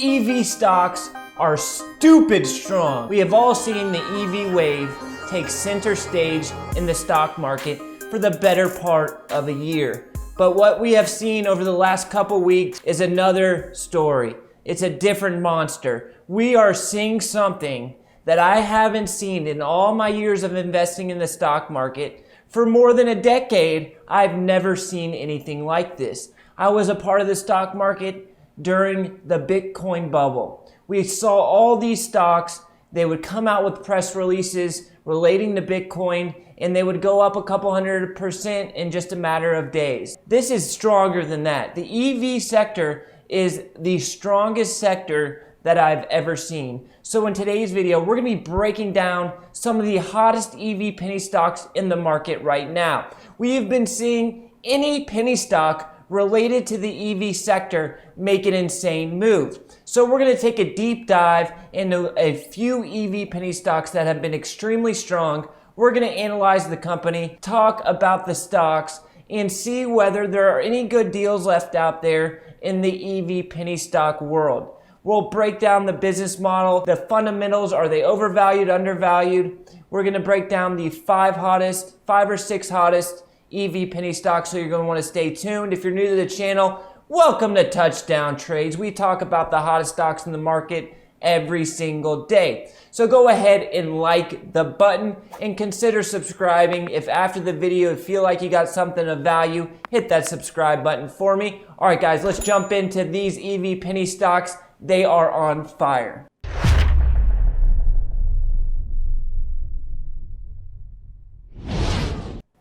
EV stocks are stupid strong. We have all seen the EV wave take center stage in the stock market for the better part of a year. But what we have seen over the last couple weeks is another story. It's a different monster. We are seeing something that I haven't seen in all my years of investing in the stock market. For more than a decade, I've never seen anything like this. I was a part of the stock market during the Bitcoin bubble. We saw all these stocks, they would come out with press releases relating to Bitcoin, and they would go up a couple 100% in just a matter of days. This is stronger than that. The EV sector is the strongest sector that I've ever seen. So in today's video, we're gonna be breaking down some of the hottest EV penny stocks in the market right now. We have been seeing any penny stock related to the EV sector make an insane move. So we're gonna take a deep dive into a few EV penny stocks that have been extremely strong. We're gonna analyze the company, talk about the stocks, and see whether there are any good deals left out there in the EV penny stock world. We'll break down the business model, the fundamentals, are they overvalued, undervalued? We're gonna break down the five or six hottest EV penny stocks, so you're gonna wanna stay tuned. If you're new to the channel, welcome to Touchdown Trades. We talk about the hottest stocks in the market every single day. So go ahead and like the button and consider subscribing. If after the video you feel like you got something of value, hit that subscribe button for me. All right guys, let's jump into these EV penny stocks. They are on fire.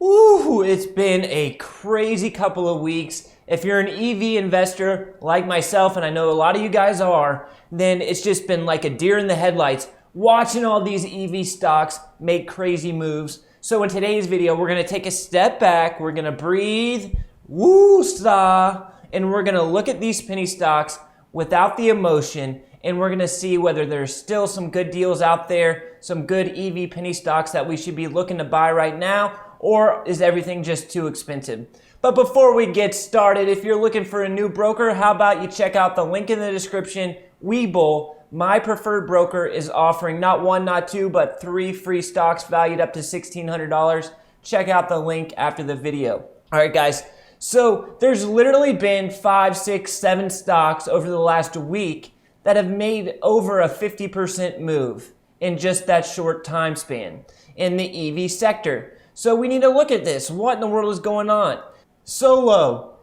Woo, it's been a crazy couple of weeks. If you're an EV investor like myself, and I know a lot of you guys are, then it's just been like a deer in the headlights watching all these EV stocks make crazy moves. So in today's video, we're gonna take a step back, we're gonna breathe, woo-saw, and we're gonna look at these penny stocks without the emotion, and we're gonna see whether there's still some good deals out there, some good EV penny stocks that we should be looking to buy right now, or is everything just too expensive? But before we get started, if you're looking for a new broker, how about you check out the link in the description. Webull, my preferred broker, is offering not one, not two, but 3 free stocks valued up to $1,600. Check out the link after the video. All right, guys. So there's literally been 5, 6, 7 stocks over the last week that have made over a 50% move in just that short time span in the EV sector. So we need to look at this. What in the world is going on? Solo,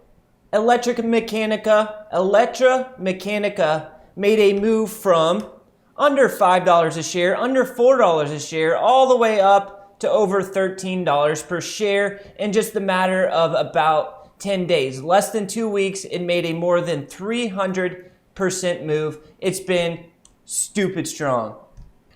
Electramechanica made a move from under $5 a share, under $4 a share, all the way up to over $13 per share in just a matter of about 10 days. Less than 2 weeks, it made a more than 300% move. It's been stupid strong.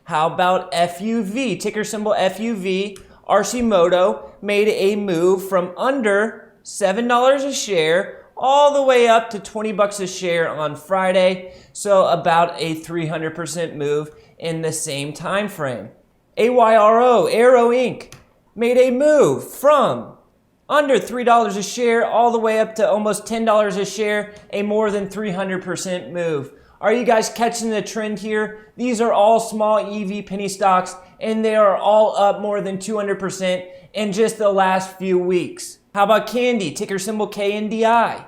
How about FUV? Ticker symbol FUV. RCMOTO made a move from under $7 a share all the way up to 20 bucks a share on Friday. So about a 300% move in the same time frame. AYRO, AYRO Inc. made a move from under $3 a share all the way up to almost $10 a share, a more than 300% move. Are you guys catching the trend here? These are all small EV penny stocks, and they are all up more than 200% in just the last few weeks. How about KNDI, ticker symbol KNDI?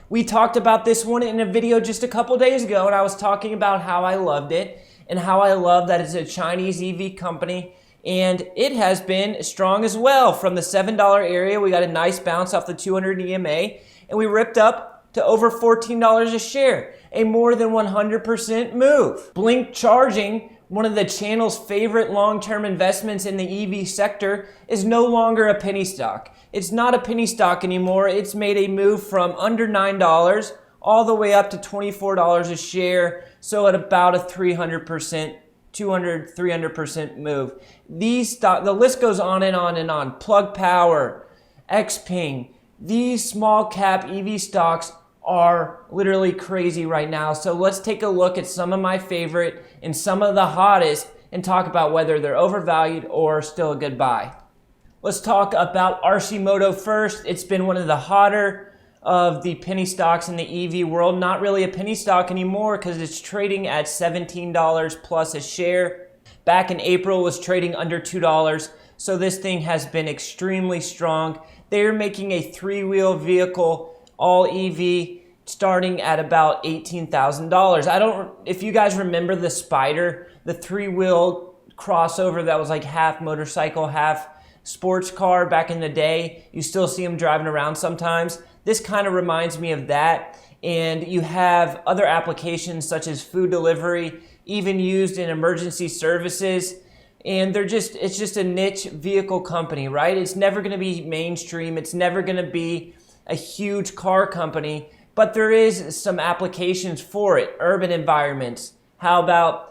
We talked about this one in a video just a couple days ago, and I was talking about how I loved it and how I love that it's a Chinese EV company, and it has been strong as well. From the $7 area, we got a nice bounce off the 200 EMA, and we ripped up to over $14 a share, a more than 100% move. BLNK Charging, one of the channel's favorite long-term investments in the EV sector, is no longer a penny stock. It's not a penny stock anymore. It's made a move from under $9 all the way up to $24 a share, so at about a 300%, 300% move. The list goes on and on and on. Plug Power, XPeng, these small cap EV stocks are literally crazy right now. So let's take a look at some of my favorite and some of the hottest and talk about whether they're overvalued or still a good buy. Let's talk about RCMOTO first. It's been one of the hotter of the penny stocks in the EV world. Not really a penny stock anymore because it's trading at $17 plus a share. Back in April, it was trading under $2. So this thing has been extremely strong. They're making a three-wheel vehicle, all EV, starting at about $18,000. If you guys remember the Spider, the three-wheel crossover that was like half motorcycle, half sports car back in the day. You still see them driving around sometimes. This kind of reminds me of that. And you have other applications such as food delivery, even used in emergency services. And it's just a niche vehicle company, right? It's never going to be mainstream. It's never going to be a huge car company, but there is some applications for it. Urban environments. How about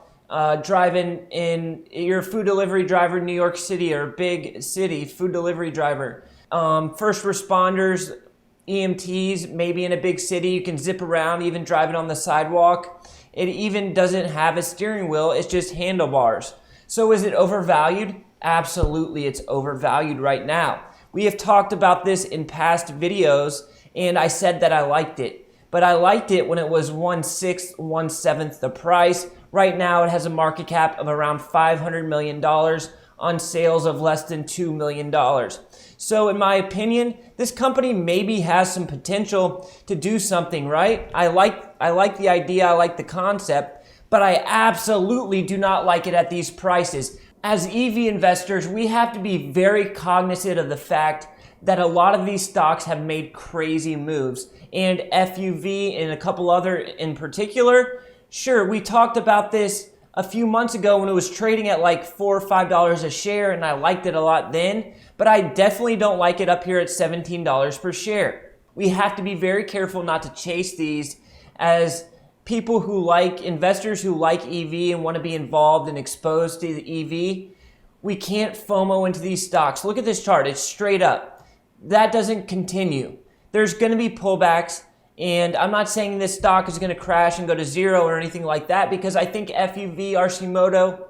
driving in, you're a food delivery driver in New York City or a big city, food delivery driver. First responders, EMTs, maybe in a big city, you can zip around, even driving on the sidewalk. It even doesn't have a steering wheel, it's just handlebars. So is it overvalued? Absolutely, it's overvalued right now. We have talked about this in past videos, and I said that I liked it. But I liked it when it was 1/6, 1/7 the price. Right now, it has a market cap of around $500 million on sales of less than $2 million. So in my opinion, this company maybe has some potential to do something, right? I like the idea, I like the concept, but I absolutely do not like it at these prices. As EV investors, we have to be very cognizant of the fact that a lot of these stocks have made crazy moves. And FUV and a couple other in particular, sure, we talked about this a few months ago when it was trading at like $4 or $5 a share, and I liked it a lot then, but I definitely don't like it up here at $17 per share. We have to be very careful not to chase these as people who like, investors who like EV and want to be involved and exposed to the EV. We can't FOMO into these stocks. Look at this chart, it's straight up. That doesn't continue. There's going to be pullbacks, and I'm not saying this stock is going to crash and go to zero or anything like that, because I think FUV RCMOTO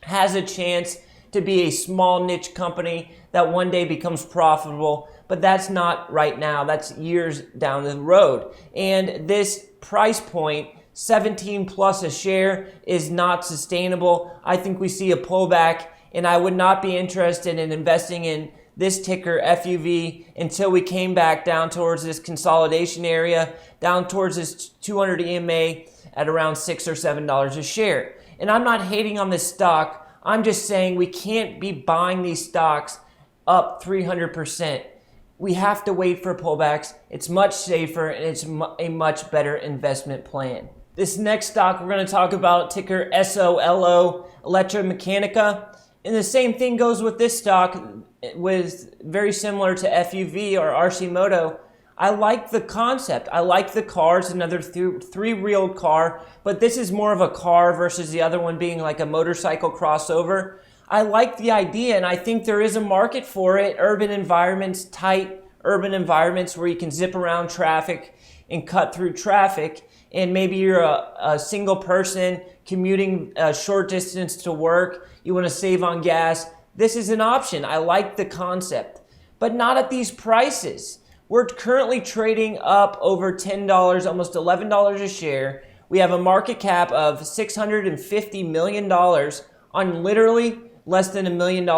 has a chance to be a small niche company that one day becomes profitable, but that's not right now. That's years down the road. And this price point, 17 plus a share, is not sustainable. I think we see a pullback, and I would not be interested in investing in this ticker FUV until we came back down towards this consolidation area, down towards this 200 EMA at around $6 or $7 a share. And I'm not hating on this stock. I'm just saying we can't be buying these stocks up 300%. We have to wait for pullbacks. It's much safer, and it's a much better investment plan. This next stock we're going to talk about, ticker SOLO, Electromechanica. And the same thing goes with this stock, was very similar to FUV or RCMOTO. I like the concept. I like the car. It's another three-wheeled car, but this is more of a car versus the other one being like a motorcycle crossover. I like the idea, and I think there is a market for it. Urban environments, tight urban environments where you can zip around traffic and cut through traffic. And maybe you're a single person commuting a short distance to work. You want to save on gas. This is an option. I like the concept, but not at these prices. We're currently trading up over $10, almost $11 a share. We have a market cap of $650 million on literally less than $1 million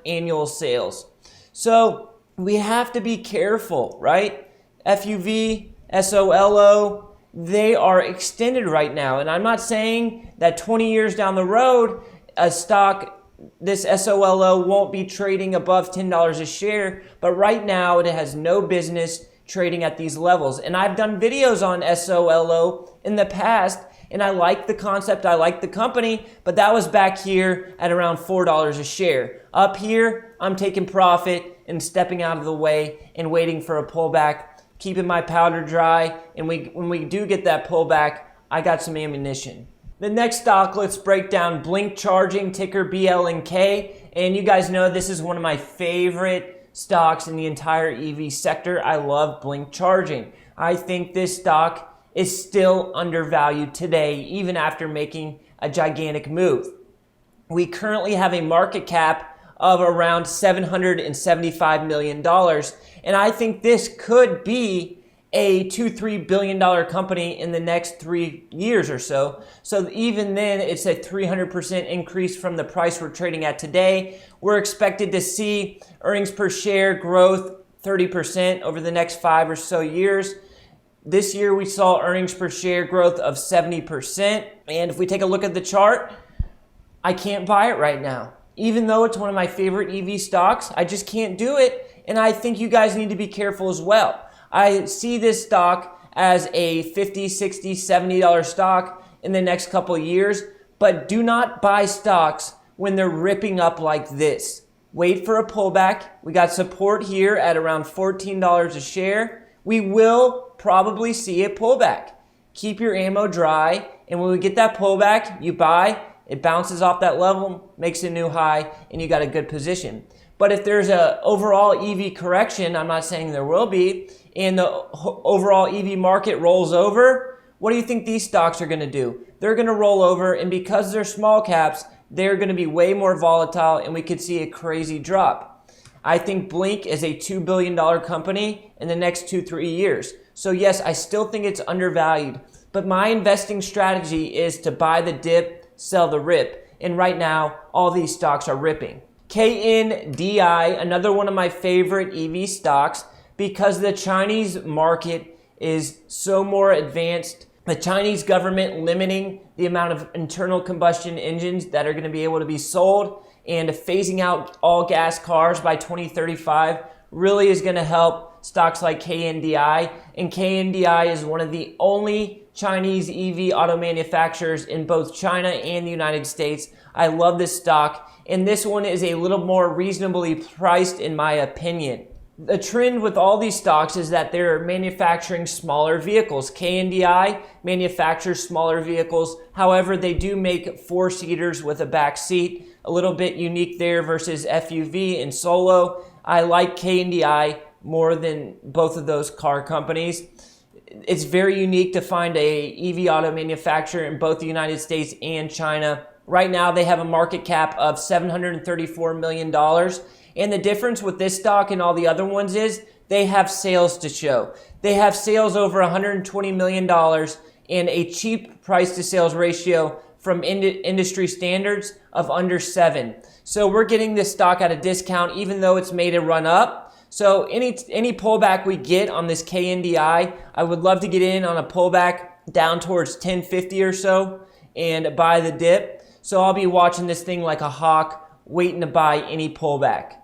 annual sales. So we have to be careful, right? FUV, SOLO, they are extended right now. And I'm not saying that 20 years down the road, a stock, this SOLO, won't be trading above $10 a share, but right now it has no business trading at these levels. And I've done videos on SOLO in the past, and I like the concept, I like the company, but that was back here at around $4 a share. Up here, I'm taking profit and stepping out of the way and waiting for a pullback, keeping my powder dry, and when we do get that pullback, I got some ammunition. The next stock, let's break down BLNK Charging, ticker BLNK. And you guys know this is one of my favorite stocks in the entire EV sector. I love BLNK Charging. I think this stock is still undervalued today, even after making a gigantic move. We currently have a market cap of around $775 million. And I think this could be a $2-3 billion company in the next 3 years or so. So even then, it's a 300% increase from the price we're trading at today. We're expected to see earnings per share growth 30% over the next 5 or so years. This year, we saw earnings per share growth of 70%. And if we take a look at the chart, I can't buy it right now. Even though it's one of my favorite EV stocks, I just can't do it. And I think you guys need to be careful as well. I see this stock as a $50, $60, $70 stock in the next couple of years, but do not buy stocks when they're ripping up like this. Wait for a pullback. We got support here at around $14 a share. We will probably see a pullback. Keep your ammo dry, and when we get that pullback, you buy, it bounces off that level, makes a new high, and you got a good position. But if there's an overall EV correction, I'm not saying there will be, and the overall EV market rolls over, what do you think these stocks are going to do? They're going to roll over, and because they're small caps, they're going to be way more volatile, and we could see a crazy drop. I think BLNK is a $2 billion company in the next 2-3 years. So yes, I still think it's undervalued, but my investing strategy is to buy the dip, sell the rip, and right now, all these stocks are ripping. KNDI, another one of my favorite EV stocks, because the Chinese market is so more advanced. The Chinese government limiting the amount of internal combustion engines that are going to be able to be sold and phasing out all gas cars by 2035 really is going to help stocks like KNDI. And KNDI is one of the only Chinese EV auto manufacturers in both China and the United States. I love this stock, and this one is a little more reasonably priced in my opinion. The trend with all these stocks is that they're manufacturing smaller vehicles. KNDI manufactures smaller vehicles. However, they do make 4-seaters with a back seat. A little bit unique there versus FUV and Solo. I like KNDI more than both of those car companies. It's very unique to find a EV auto manufacturer in both the United States and China. Right now, they have a market cap of $734 million. And the difference with this stock and all the other ones is they have sales to show. They have sales over $120 million and a cheap price to sales ratio from industry standards of under 7. So we're getting this stock at a discount even though it's made a run up. So any pullback we get on this KNDI, I would love to get in on a pullback down towards 1050 or so and buy the dip. So I'll be watching this thing like a hawk, waiting to buy any pullback.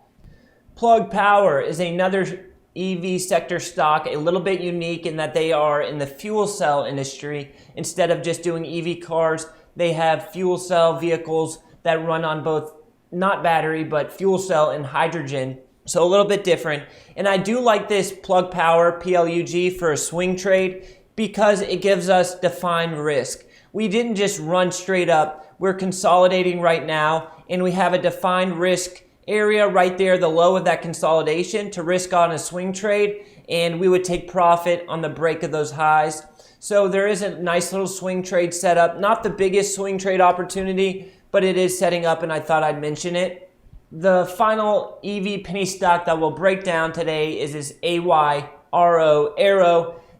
Plug Power is another EV sector stock, a little bit unique in that they are in the fuel cell industry. Instead of just doing EV cars, they have fuel cell vehicles that run on both, not battery, but fuel cell and hydrogen. So a little bit different. And I do like this Plug Power, PLUG, for a swing trade because it gives us defined risk. We didn't just run straight up. We're consolidating right now, and we have a defined risk area right there, the low of that consolidation to risk on a swing trade, and we would take profit on the break of those highs. So there is a nice little swing trade set up. Not the biggest swing trade opportunity, but it is setting up, and I thought I'd mention it. The final EV penny stock that we'll break down today is this AYRO.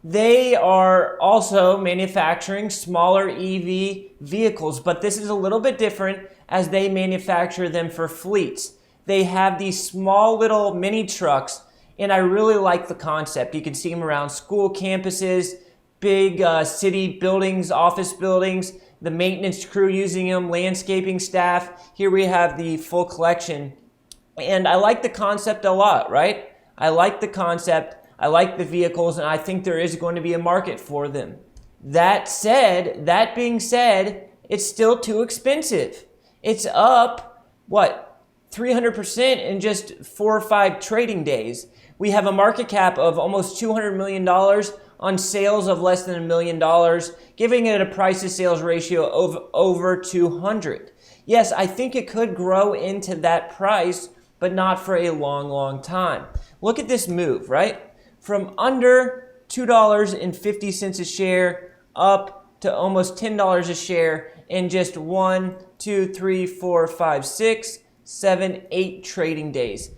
They are also manufacturing smaller EV vehicles, but this is a little bit different as they manufacture them for fleets. They have these small little mini trucks, and I really like the concept. You can see them around school campuses, big city buildings, office buildings, the maintenance crew using them, landscaping staff. Here we have the full collection. And I like the concept a lot, right? I like the concept, I like the vehicles, and I think there is going to be a market for them. That being said, it's still too expensive. It's up, 300% in just 4 or 5 trading days. We have a market cap of almost $200 million on sales of less than $1 million, giving it a price to sales ratio of over 200. Yes, I think it could grow into that price, but not for a long, long time. Look at this move, right? From under $2.50 a share up to almost $10 a share in just 1, 2, 3, 4, 5, 6, 7, 8 trading days.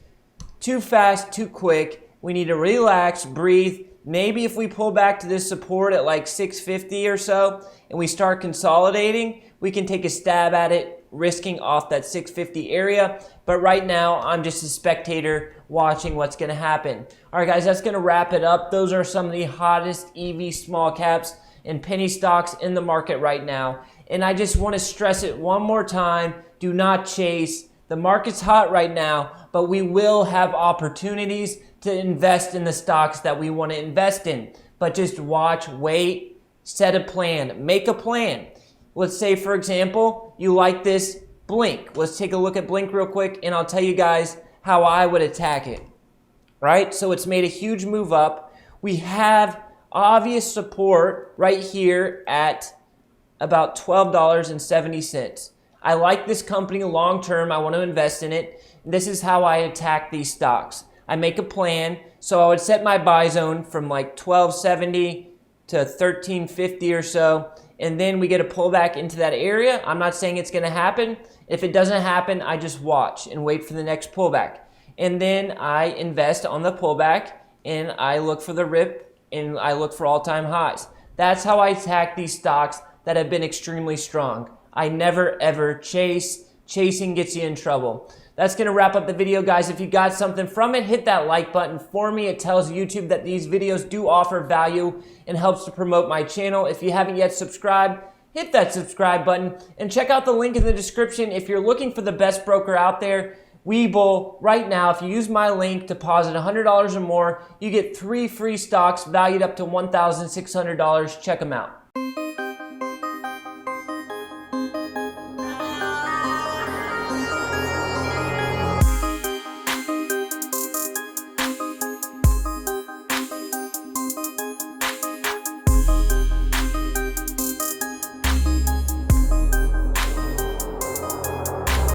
Too fast, too quick. We need to relax, breathe, Maybe if we pull back to this support at like 650 or so and we start consolidating, we can take a stab at it, risking off that 650 area. But right now, I'm just a spectator watching what's going to happen. All right, guys, that's going to wrap it up. Those are some of the hottest EV small caps and penny stocks in the market right now. And I just want to stress it one more time. Do not chase. The market's hot right now, but we will have opportunities to invest in the stocks that we want to invest in. But just watch, wait, set a plan, make a plan. Let's say, for example, you like this BLNK. Let's take a look at BLNK real quick, and I'll tell you guys how I would attack it. Right? So it's made a huge move up. We have obvious support right here at about $12.70. I like this company long term. I want to invest in it. This is how I attack these stocks. I make a plan. So I would set my buy zone from like 1270 to 1350 or so. And then we get a pullback into that area. I'm not saying it's going to happen. If it doesn't happen, I just watch and wait for the next pullback. And then I invest on the pullback and I look for the rip and I look for all-time highs. That's how I attack these stocks that have been extremely strong. I never ever chase. Chasing gets you in trouble. That's going to wrap up the video, guys. If you got something from it, hit that like button for me. It tells YouTube that these videos do offer value and helps to promote my channel. If you haven't yet subscribed, hit that subscribe button and check out the link in the description. If you're looking for the best broker out there, Webull, right now, if you use my link, deposit $100 or more, you get 3 free stocks valued up to $1,600. Check them out.